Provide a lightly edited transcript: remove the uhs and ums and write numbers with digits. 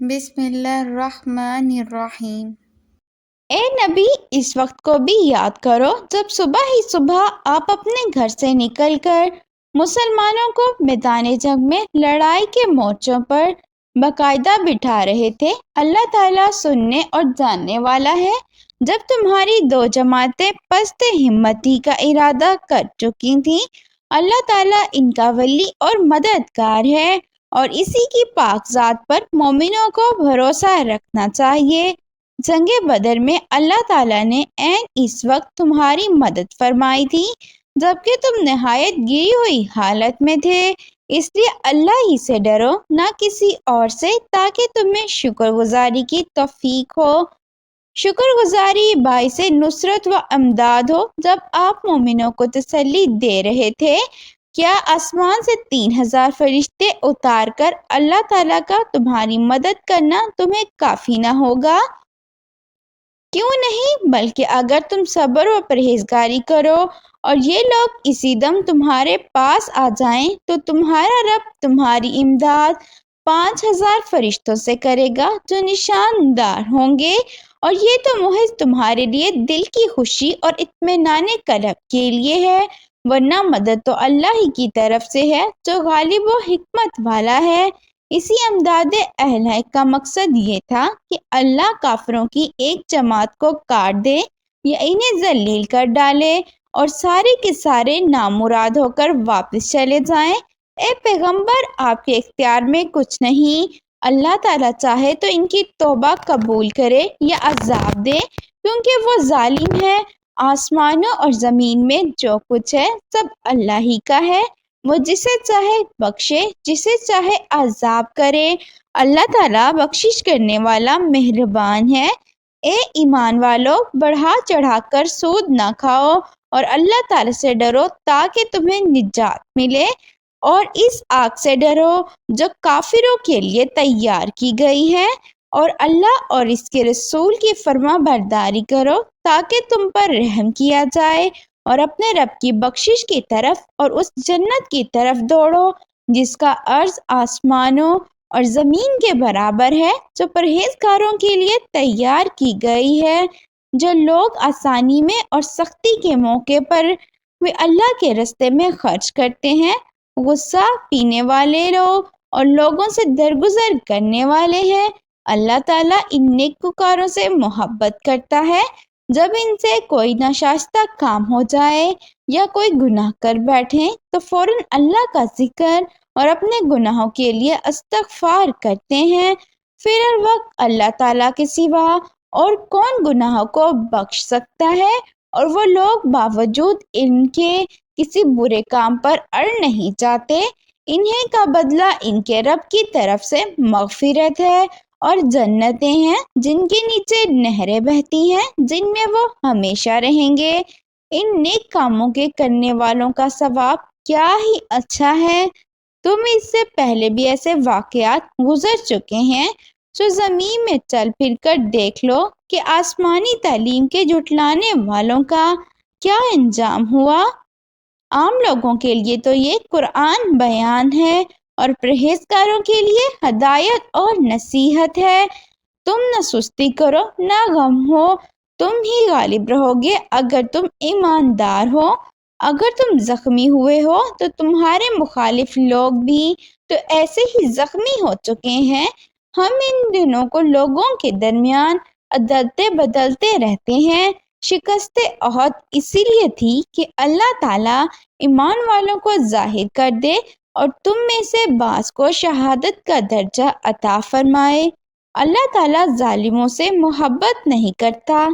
بسم اللہ الرحمن الرحیم۔ اے نبی، اس وقت کو بھی یاد کرو جب صبح ہی صبح آپ اپنے گھر سے نکل کر مسلمانوں کو میدان جنگ میں لڑائی کے مورچوں پر باقاعدہ بٹھا رہے تھے۔ اللہ تعالیٰ سننے اور جاننے والا ہے۔ جب تمہاری دو جماعتیں پست ہمتی کا ارادہ کر چکی تھیں، اللہ تعالیٰ ان کا ولی اور مددگار ہے، اور اسی کی پاک ذات پر مومنوں کو بھروسہ رکھنا چاہیے۔ جنگ بدر میں اللہ تعالیٰ نے عین اس وقت تمہاری مدد فرمائی تھی جبکہ تم نہایت گری ہوئی حالت میں تھے، اس لیے اللہ ہی سے ڈرو، نہ کسی اور سے، تاکہ تمہیں شکر گزاری کی توفیق ہو۔ شکر گزاری باعث نصرت و امداد ہو۔ جب آپ مومنوں کو تسلی دے رہے تھے، کیا آسمان سے 3000 فرشتے اتار کر اللہ تعالیٰ کا تمہاری مدد کرنا تمہیں کافی نہ ہوگا؟ کیوں نہیں، بلکہ اگر تم صبر و پرہیزگاری کرو اور یہ لوگ اسی دم تمہارے پاس آ جائیں تو تمہارا رب تمہاری امداد 5000 فرشتوں سے کرے گا جو نشاندار ہوں گے، اور یہ تو محض تمہارے لیے دل کی خوشی اور اطمینان قلب کے لیے ہے، ورنہ مدد تو اللہ ہی کی طرف سے ہے جو غالب و حکمت والا ہے۔ اسی امداد الہی کا مقصد یہ تھا کہ اللہ کافروں کی ایک جماعت کو کاٹ دے یا انہیں ذلیل کر ڈالے اور سارے کے سارے نامراد ہو کر واپس چلے جائیں۔ اے پیغمبر، آپ کے اختیار میں کچھ نہیں، اللہ تعالیٰ چاہے تو ان کی توبہ قبول کرے یا عذاب دے، کیونکہ وہ ظالم ہے۔ آسمانوں اور زمین میں جو کچھ ہے سب اللہ ہی کا ہے، وہ جسے چاہے بخشے، جسے چاہے عذاب کرے۔ اللہ تعالیٰ بخشش کرنے والا مہربان ہے۔ اے ایمان والو، بڑھا چڑھا کر سود نہ کھاؤ اور اللہ تعالیٰ سے ڈرو تاکہ تمہیں نجات ملے، اور اس آگ سے ڈرو جو کافروں کے لیے تیار کی گئی ہے، اور اللہ اور اس کے رسول کی فرما برداری کرو تاکہ تم پر رحم کیا جائے، اور اپنے رب کی بخشش کی طرف اور اس جنت کی طرف دوڑو جس کا عرض آسمانوں اور زمین کے برابر ہے، جو پرہیزگاروں کے لیے تیار کی گئی ہے۔ جو لوگ آسانی میں اور سختی کے موقع پر وہ اللہ کے راستے میں خرچ کرتے ہیں، غصہ پینے والے لوگ اور لوگوں سے درگزر کرنے والے ہیں، اللہ تعالیٰ ان نیکوکاروں سے محبت کرتا ہے۔ جب ان سے کوئی ناشائستہ کام ہو جائے یا کوئی گناہ کر بیٹھیں تو فوراً اللہ کا ذکر اور اپنے گناہوں کے لیے استغفار کرتے ہیں، پھر ہر وقت اللہ تعالیٰ کے سوا اور کون گناہوں کو بخش سکتا ہے، اور وہ لوگ باوجود ان کے کسی برے کام پر اڑ نہیں جاتے۔ انہیں کا بدلہ ان کے رب کی طرف سے مغفرت ہے اور جنتیں ہیں جن کے نیچے نہریں بہتی ہیں، جن میں وہ ہمیشہ رہیں گے۔ ان نیک کاموں کے کرنے والوں کا ثواب کیا ہی اچھا ہے۔ تم اس سے پہلے بھی ایسے واقعات گزر چکے ہیں، جو زمین میں چل پھر کر دیکھ لو کہ آسمانی تعلیم کے جھٹلانے والوں کا کیا انجام ہوا۔ عام لوگوں کے لیے تو یہ قرآن بیان ہے اور پرہیزگاروں کے لیے ہدایت اور نصیحت ہے۔ تم نہ سستی کرو نہ غم ہو، تم ہی غالب رہو گے اگر تم ایماندار ہو۔ اگر تم زخمی ہوئے ہو تو تمہارے مخالف لوگ بھی تو ایسے ہی زخمی ہو چکے ہیں۔ ہم ان دنوں کو لوگوں کے درمیان عدالتیں بدلتے رہتے ہیں۔ شکست احد اسی لیے تھی کہ اللہ تعالیٰ ایمان والوں کو ظاہر کر دے اور تم میں سے بعض کو شہادت کا درجہ عطا فرمائے۔ اللہ تعالیٰ ظالموں سے محبت نہیں کرتا۔